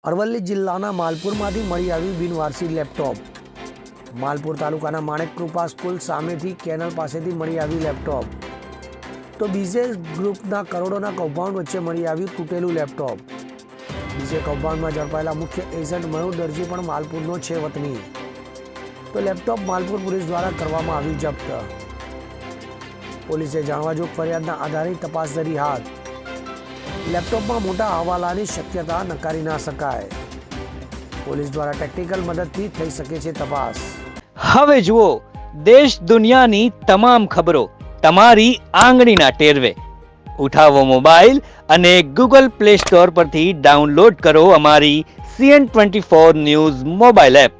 અરવલ્લી જિલ્લાના માલપુરમાંથી મળી આવ્યું બિનવારસી લેપટોપ. માલપુર તાલુકાના માણેક કૃપા સ્કૂલ સામેથી કેનલ પાસેથી મળી આવ્યું લેપટોપ. તો બીજે ગ્રુપના કરોડોના કૌભાંડ વચ્ચે મળી આવ્યું તૂટેલું લેપટોપ. બીજે કૌભાંડમાં ઝડપાયેલા મુખ્ય એજન્ટ મયુર દરજી પણ માલપુરનો છે વતની. તો લેપટોપ માલપુર પોલીસ દ્વારા કરવામાં આવ્યું જપ્ત. પોલીસે જાણવાજોગ ફરિયાદના આધારે તપાસ ધરી હાથ. લેપટોપમાં મોટા હવાલાની શક્યતા નકારી ના શકાય. પોલીસ દ્વારા ટેકનિકલ મદદથી થઈ શકે છે તપાસ. હવે જુઓ દેશ દુનિયાની તમામ ખબરો તમારી આંગળીના ટેરવે. ઉઠાવો મોબાઈલ અને ગૂગલ પ્લે સ્ટોર પરથી ડાઉનલોડ કરો અમારી CN24 ન્યૂઝ મોબાઈલ એપ.